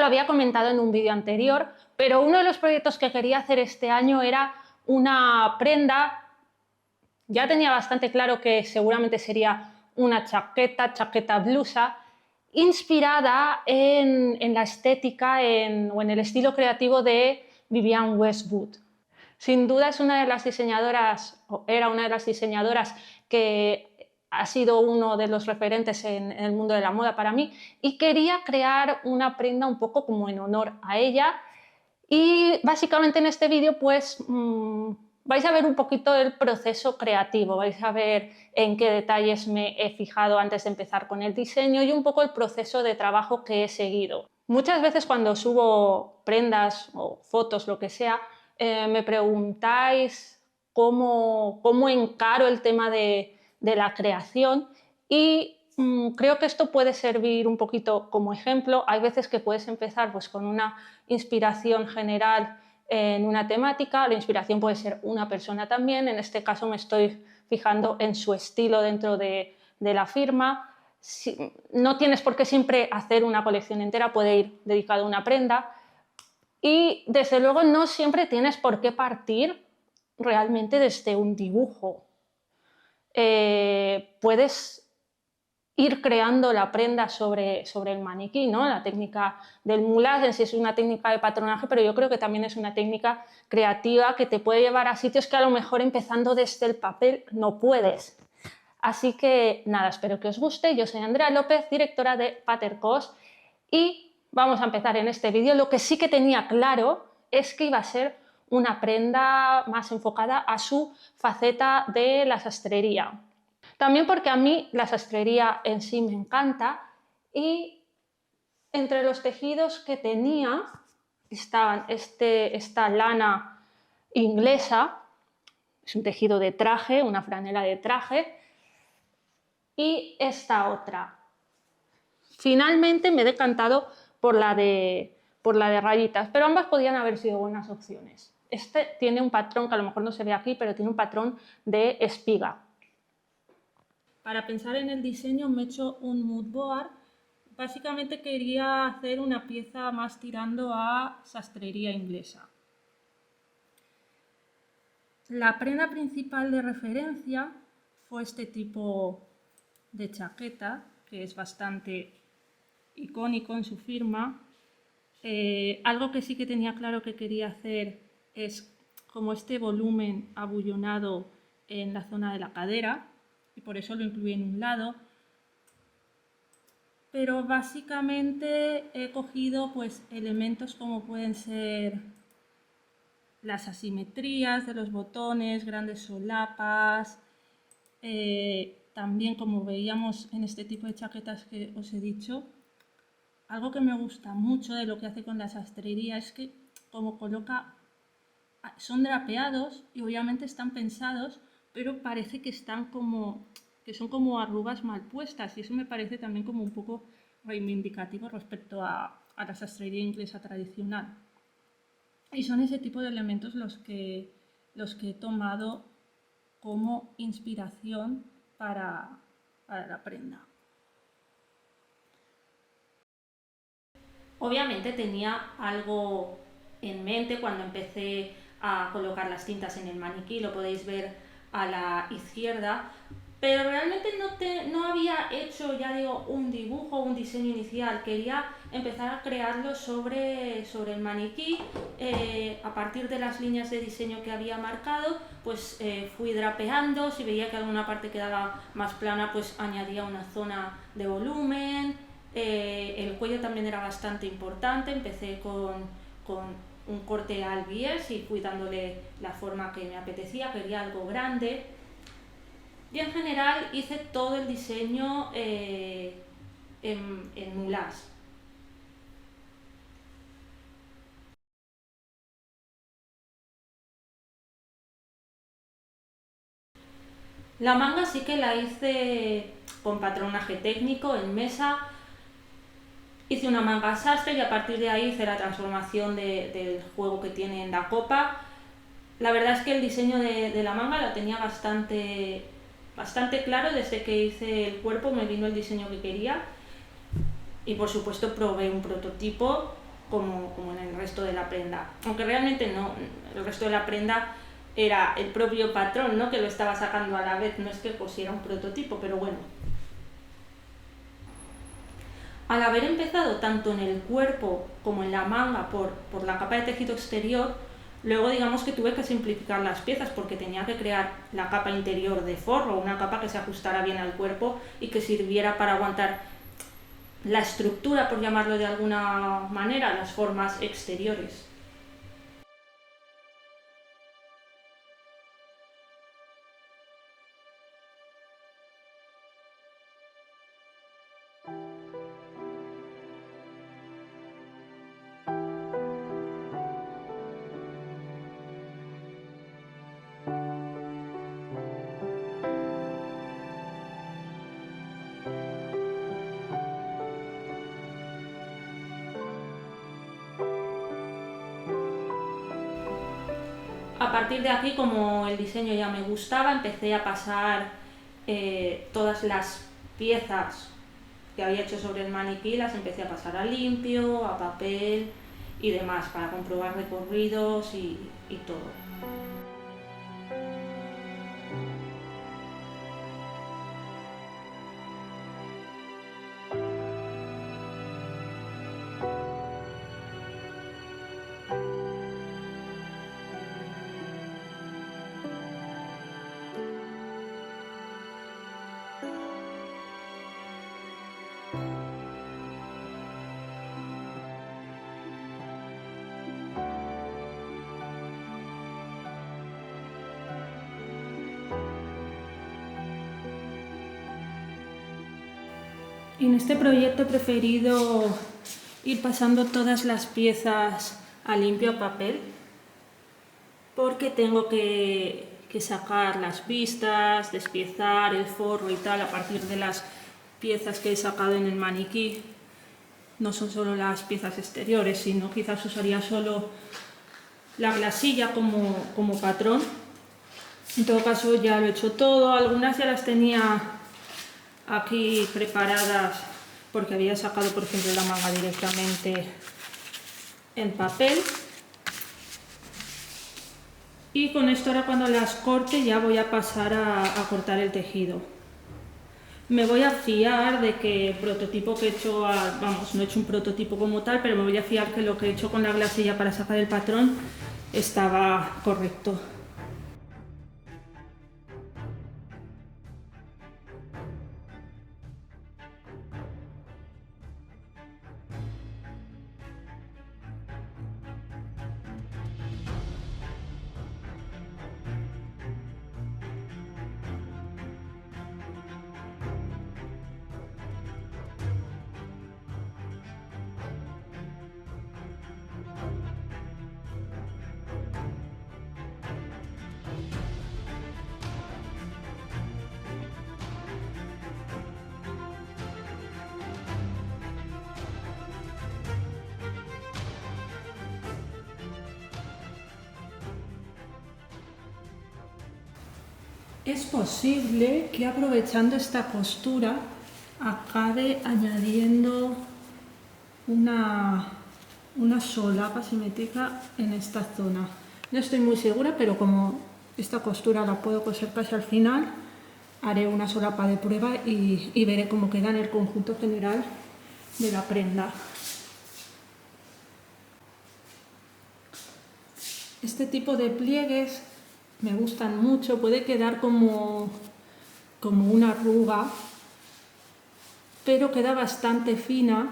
lo había comentado en un vídeo anterior, pero uno de los proyectos que quería hacer este año era una prenda. Ya tenía bastante claro que seguramente sería una chaqueta blusa, inspirada en la estética o en el estilo creativo de Vivienne Westwood. Sin duda es una de las diseñadoras, o era una de las diseñadoras que ha sido uno de los referentes en el mundo de la moda para mí, y quería crear una prenda un poco como en honor a ella. Y básicamente en este vídeo pues vais a ver un poquito el proceso creativo, vais a ver en qué detalles me he fijado antes de empezar con el diseño y un poco el proceso de trabajo que he seguido. Muchas veces cuando subo prendas o fotos, lo que sea, me preguntáis cómo encaro el tema de la creación, y creo que esto puede servir un poquito como ejemplo. Hay veces que puedes empezar pues, con una inspiración general en una temática. La inspiración puede ser una persona también. En este caso me estoy fijando en su estilo dentro de la firma. No tienes por qué siempre hacer una colección entera, puede ir dedicado a una prenda. Y desde luego no siempre tienes por qué partir realmente desde un dibujo. Puedes ir creando la prenda sobre el maniquí, ¿no? La técnica del moulage en sí es una técnica de patronaje, pero yo creo que también es una técnica creativa que te puede llevar a sitios que a lo mejor empezando desde el papel no puedes. Así que nada, espero que os guste. Yo soy Andrea López, directora de Patercos, y vamos a empezar en este vídeo. Lo que sí que tenía claro es que iba a ser una prenda más enfocada a su faceta de la sastrería. También porque a mí la sastrería en sí me encanta, y entre los tejidos que tenía estaban esta lana inglesa, es un tejido de traje, una franela de traje, y esta otra. Finalmente me he decantado por la de rayitas, pero ambas podían haber sido buenas opciones. Este tiene un patrón que a lo mejor no se ve aquí, pero tiene un patrón de espiga. Para pensar en el diseño me he hecho un mood board. Básicamente quería hacer una pieza más tirando a sastrería inglesa. La prenda principal de referencia fue este tipo de chaqueta, que es bastante icónico en su firma. Algo que sí que tenía claro que quería hacer es como este volumen abullonado en la zona de la cadera, y por eso lo incluí en un lado. Pero básicamente he cogido pues elementos como pueden ser las asimetrías de los botones, grandes solapas, también como veíamos en este tipo de chaquetas que os he dicho. Algo que me gusta mucho de lo que hace con la sastrería es que como coloca, son drapeados y obviamente están pensados, pero parece que están que son como arrugas mal puestas, y eso me parece también como un poco reivindicativo respecto a la sastrería inglesa tradicional. Y son ese tipo de elementos los que he tomado como inspiración para la prenda. Obviamente tenía algo en mente cuando empecé a colocar las cintas en el maniquí, lo podéis ver a la izquierda, pero realmente no había hecho, ya digo, un dibujo, un diseño inicial. Quería empezar a crearlo sobre el maniquí. A partir de las líneas de diseño que había marcado, pues fui drapeando. Si veía que alguna parte quedaba más plana, pues añadía una zona de volumen. El cuello también era bastante importante. Empecé con un corte al bies y fui dándole la forma que me apetecía. Quería algo grande. Y en general hice todo el diseño en moulage. La manga sí que la hice con patronaje técnico en mesa. Hice una manga sastre y a partir de ahí hice la transformación del juego que tiene en la copa. La verdad es que el diseño de la manga lo tenía bastante claro. Desde que hice el cuerpo me vino el diseño que quería, y por supuesto probé un prototipo como en el resto de la prenda. Aunque realmente no, el resto de la prenda era el propio patrón, ¿no?, que lo estaba sacando a la vez, no es que cosiera un prototipo, pero bueno. Al haber empezado tanto en el cuerpo como en la manga por la capa de tejido exterior, luego digamos que tuve que simplificar las piezas porque tenía que crear la capa interior de forro, una capa que se ajustara bien al cuerpo y que sirviera para aguantar la estructura, por llamarlo de alguna manera, las formas exteriores. A partir de aquí, como el diseño ya me gustaba, empecé a pasar todas las piezas que había hecho sobre el maniquí, las empecé a pasar a limpio, a papel y demás, para comprobar recorridos y todo. En este proyecto he preferido ir pasando todas las piezas a limpio a papel porque tengo que sacar las vistas, despiezar el forro y tal a partir de las piezas que he sacado en el maniquí. No son solo las piezas exteriores, sino quizás usaría solo la glasilla como patrón. En todo caso ya lo he hecho todo, algunas ya las tenía aquí preparadas porque había sacado, por ejemplo, la manga directamente en papel. Y con esto ahora cuando las corte ya voy a pasar a cortar el tejido. Me voy a fiar de que el prototipo que he hecho, vamos, no he hecho un prototipo como tal, pero me voy a fiar que lo que he hecho con la glasilla para sacar el patrón estaba correcto. Es posible que aprovechando esta costura acabe añadiendo una solapa simétrica en esta zona. No estoy muy segura, pero como esta costura la puedo coser casi al final, haré una solapa de prueba y veré cómo queda en el conjunto general de la prenda. Este tipo de pliegues me gustan mucho, puede quedar como una arruga, pero queda bastante fina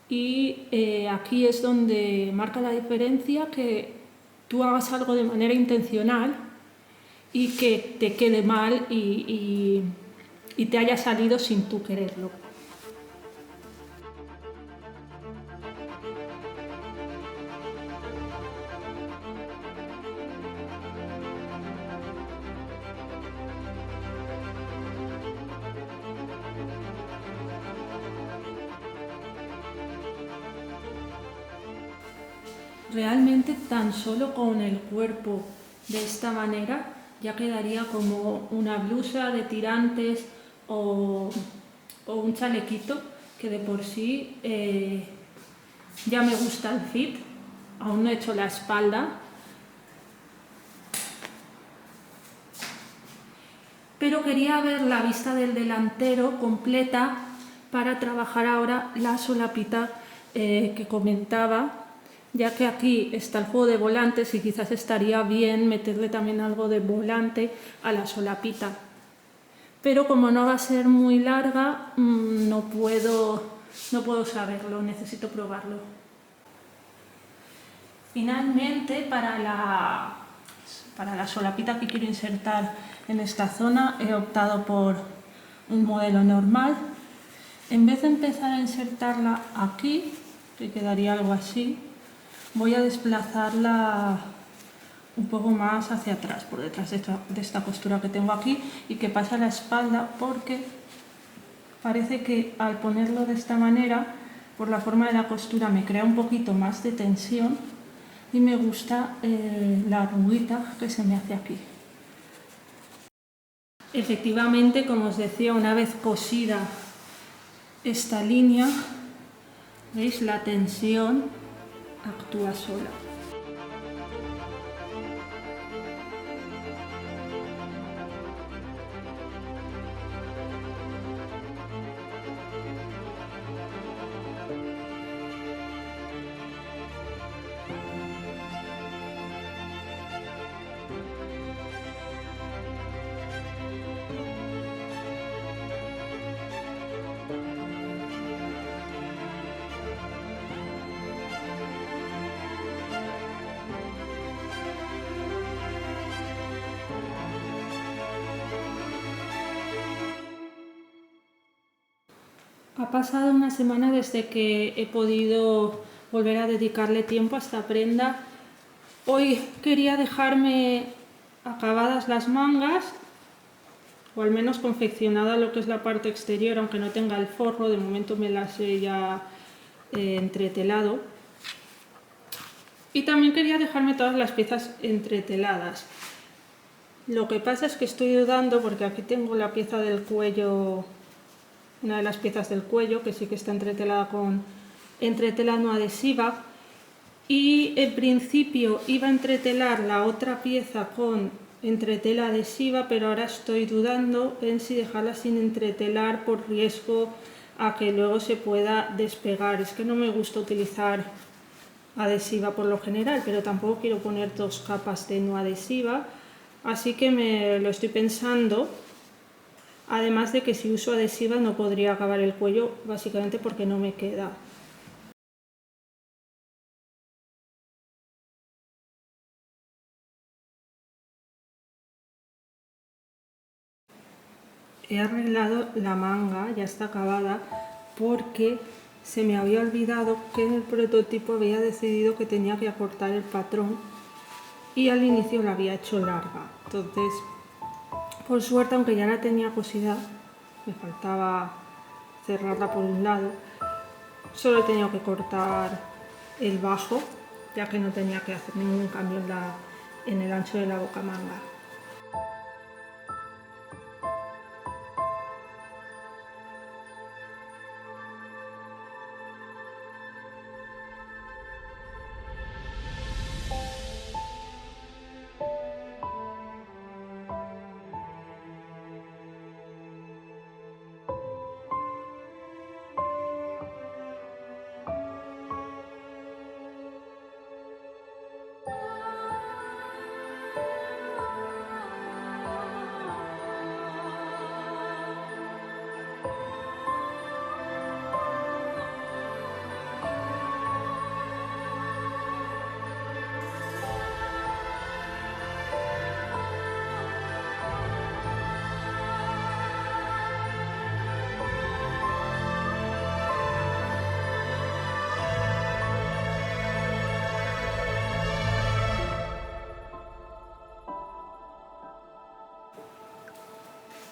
y aquí es donde marca la diferencia que tú hagas algo de manera intencional y que te quede mal y te haya salido sin tú quererlo. Realmente tan solo con el cuerpo de esta manera ya quedaría como una blusa de tirantes o un chalequito que de por sí Ya me gusta el fit, aún no he hecho la espalda. Pero quería ver la vista del delantero completa para trabajar ahora la solapita que comentaba, ya que aquí está el juego de volantes y quizás estaría bien meterle también algo de volante a la solapita. Pero como no va a ser muy larga, no puedo saberlo, necesito probarlo. Finalmente, para la solapita que quiero insertar en esta zona, he optado por un modelo normal. En vez de empezar a insertarla aquí, que quedaría algo así, voy a desplazarla un poco más hacia atrás, por detrás de esta costura que tengo aquí, y que pase a la espalda, porque parece que al ponerlo de esta manera, por la forma de la costura, me crea un poquito más de tensión y me gusta la arruguita que se me hace aquí. Efectivamente, como os decía, una vez cosida esta línea, ¿veis? La tensión actúa sola. Ha pasado una semana desde que he podido volver a dedicarle tiempo a esta prenda. Hoy quería dejarme acabadas las mangas, o al menos confeccionada lo que es la parte exterior, aunque no tenga el forro. De momento me las he ya entretelado. Y también quería dejarme todas las piezas entreteladas. Lo que pasa es que estoy dudando, porque aquí tengo la pieza del cuello, una de las piezas del cuello, que sí que está entretelada con entretela no adhesiva, y en principio iba a entretelar la otra pieza con entretela adhesiva, pero ahora estoy dudando en si dejarla sin entretelar por riesgo a que luego se pueda despegar. Es que no me gusta utilizar adhesiva por lo general, pero tampoco quiero poner dos capas de no adhesiva, así que me lo estoy pensando. Además de que si uso adhesiva no podría acabar el cuello, básicamente porque no me queda. He arreglado la manga, ya está acabada, porque se me había olvidado que en el prototipo había decidido que tenía que acortar el patrón y al inicio la había hecho larga. Entonces, por suerte, aunque ya la tenía cosida, me faltaba cerrarla por un lado, solo he tenido que cortar el bajo, ya que no tenía que hacer ningún cambio en el ancho de la bocamanga.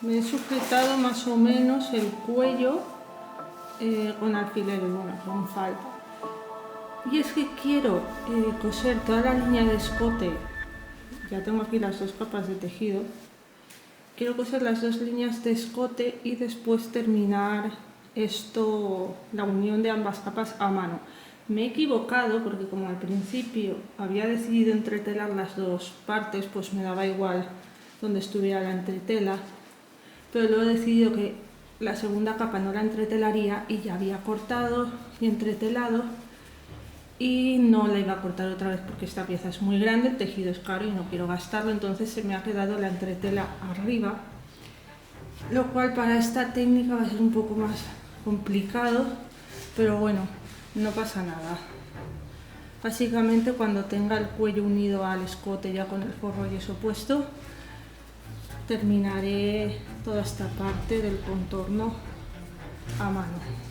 Me he sujetado más o menos el cuello con alfileres, bueno, con falda. Y es que quiero coser toda la línea de escote. Ya tengo aquí las dos capas de tejido. Quiero coser las dos líneas de escote y después terminar esto, la unión de ambas capas a mano. Me he equivocado porque como al principio había decidido entretelar las dos partes, pues me daba igual donde estuviera la entretela, pero luego he decidido que la segunda capa no la entretelaría y ya había cortado y entretelado y no la iba a cortar otra vez porque esta pieza es muy grande, el tejido es caro y no quiero gastarlo, entonces se me ha quedado la entretela arriba, lo cual para esta técnica va a ser un poco más complicado, pero bueno, no pasa nada. Básicamente cuando tenga el cuello unido al escote ya con el forro y eso puesto, terminaré toda esta parte del contorno a mano.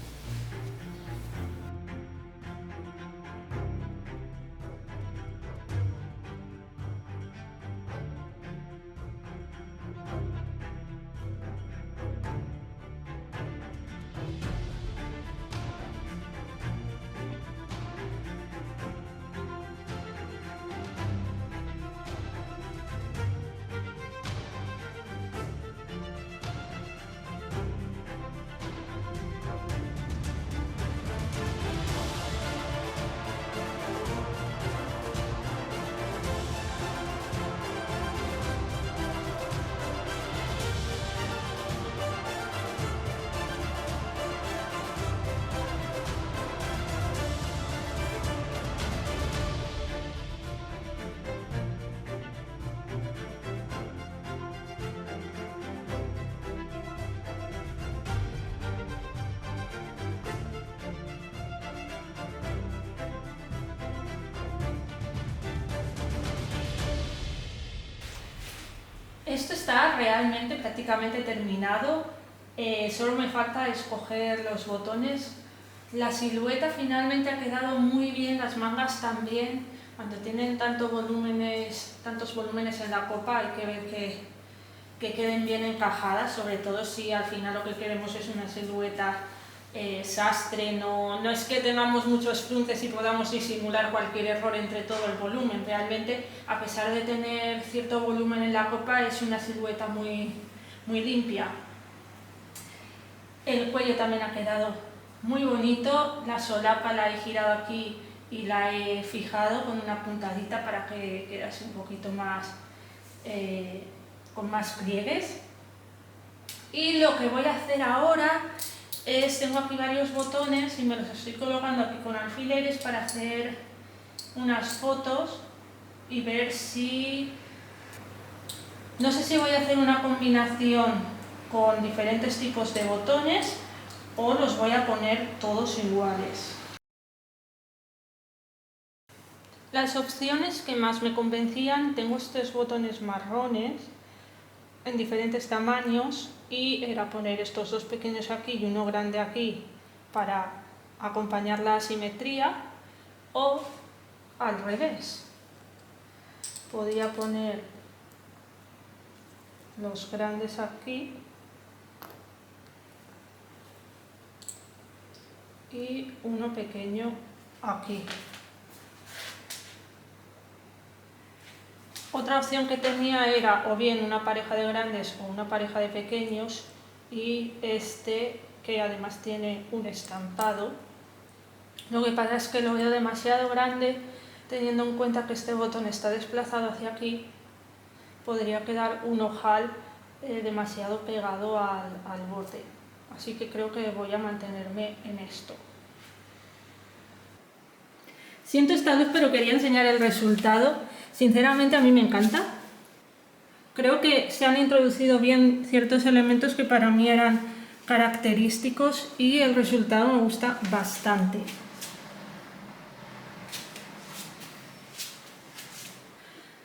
Esto está realmente prácticamente terminado, solo me falta escoger los botones. La silueta finalmente ha quedado muy bien, las mangas también. Cuando tienen tantos volúmenes en la copa hay que ver que queden bien encajadas, sobre todo si al final lo que queremos es una silueta sastre, no es que tengamos muchos frunces y podamos disimular cualquier error entre todo el volumen. Realmente, a pesar de tener cierto volumen en la copa, es una silueta muy limpia. El cuello también ha quedado muy bonito, la solapa la he girado aquí y la he fijado con una puntadita para que quedase un poquito más con más pliegues. Y lo que voy a hacer ahora tengo aquí varios botones y me los estoy colocando aquí con alfileres para hacer unas fotos y ver si... No sé si voy a hacer una combinación con diferentes tipos de botones o los voy a poner todos iguales. Las opciones que más me convencían, tengo estos botones marrones en diferentes tamaños y era poner estos dos pequeños aquí y uno grande aquí para acompañar la asimetría, o al revés, podía poner los grandes aquí y uno pequeño aquí. Otra opción que tenía era o bien una pareja de grandes o una pareja de pequeños, y este que además tiene un estampado. Lo que pasa es que lo veo demasiado grande, teniendo en cuenta que este botón está desplazado hacia aquí, podría quedar un ojal demasiado pegado al borde. Así que creo que voy a mantenerme en esto. Siento esta luz, pero quería enseñar el resultado. Sinceramente a mí me encanta. Creo que se han introducido bien ciertos elementos que para mí eran característicos y el resultado me gusta bastante.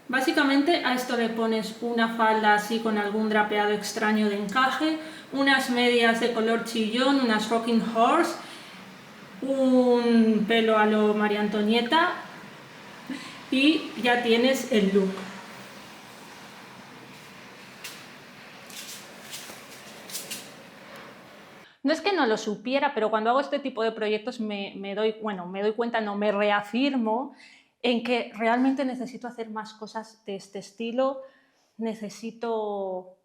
Básicamente a esto le pones una falda así con algún drapeado extraño de encaje, unas medias de color chillón, unas rocking horse, un pelo a lo María Antonieta y ya tienes el look. No es que no lo supiera, pero cuando hago este tipo de proyectos me doy cuenta, no, me reafirmo en que realmente necesito hacer más cosas de este estilo, necesito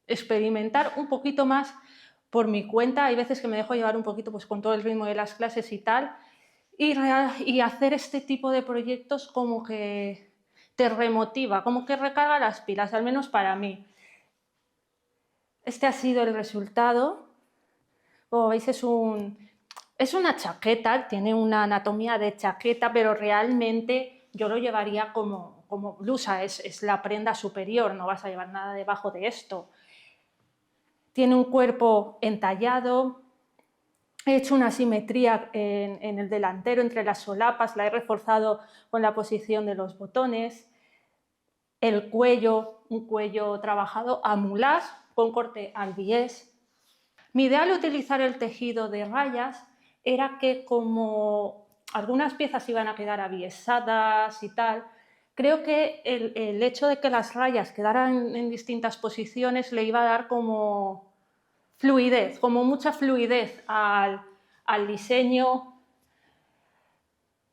experimentar un poquito más por mi cuenta. Hay veces que me dejo llevar un poquito pues, con todo el ritmo de las clases y tal, y hacer este tipo de proyectos como que te remotiva, como que recarga las pilas, al menos para mí. Este ha sido el resultado. Como veis es una chaqueta, tiene una anatomía de chaqueta, pero realmente yo lo llevaría como blusa, es la prenda superior, no vas a llevar nada debajo de esto. Tiene un cuerpo entallado, he hecho una simetría en el delantero entre las solapas, la he reforzado con la posición de los botones. El cuello, un cuello trabajado a mulás con corte al bies. Mi idea al utilizar el tejido de rayas era que como algunas piezas iban a quedar aviesadas y tal, creo que el hecho de que las rayas quedaran en distintas posiciones le iba a dar como fluidez, como mucha fluidez al diseño.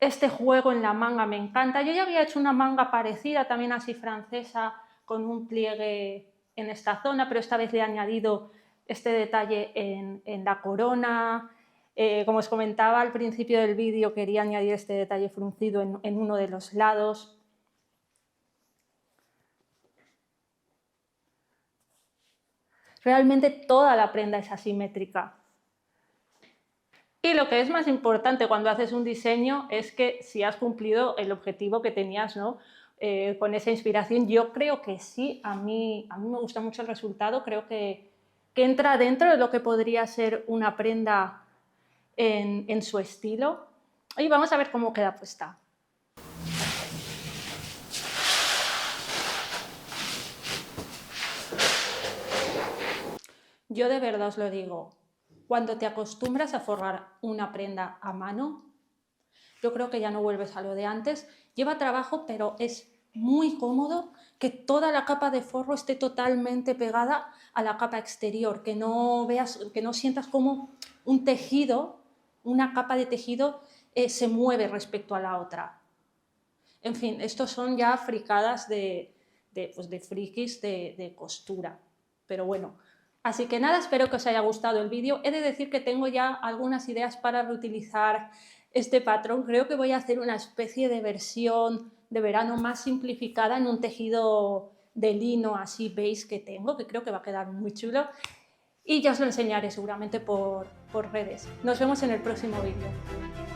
Este juego en la manga me encanta. Yo ya había hecho una manga parecida, también así francesa, con un pliegue en esta zona, pero esta vez le he añadido este detalle en la corona. Como os comentaba al principio del vídeo, quería añadir este detalle fruncido en uno de los lados. Realmente toda la prenda es asimétrica. Y lo que es más importante cuando haces un diseño es que si has cumplido el objetivo que tenías, ¿no? Con esa inspiración. Yo creo que sí, a mí me gusta mucho el resultado, creo que entra dentro de lo que podría ser una prenda en su estilo. Y vamos a ver cómo queda puesta. Yo de verdad os lo digo, cuando te acostumbras a forrar una prenda a mano, yo creo que ya no vuelves a lo de antes. Lleva trabajo, pero es muy cómodo que toda la capa de forro esté totalmente pegada a la capa exterior, que no sientas como un tejido, una capa de tejido se mueve respecto a la otra. En fin, estos son ya fricadas de frikis de costura, pero bueno. Así que nada, espero que os haya gustado el vídeo. He de decir que tengo ya algunas ideas para reutilizar este patrón. Creo que voy a hacer una especie de versión de verano más simplificada en un tejido de lino así beige que tengo, que creo que va a quedar muy chulo. Y ya os lo enseñaré seguramente por redes. Nos vemos en el próximo vídeo.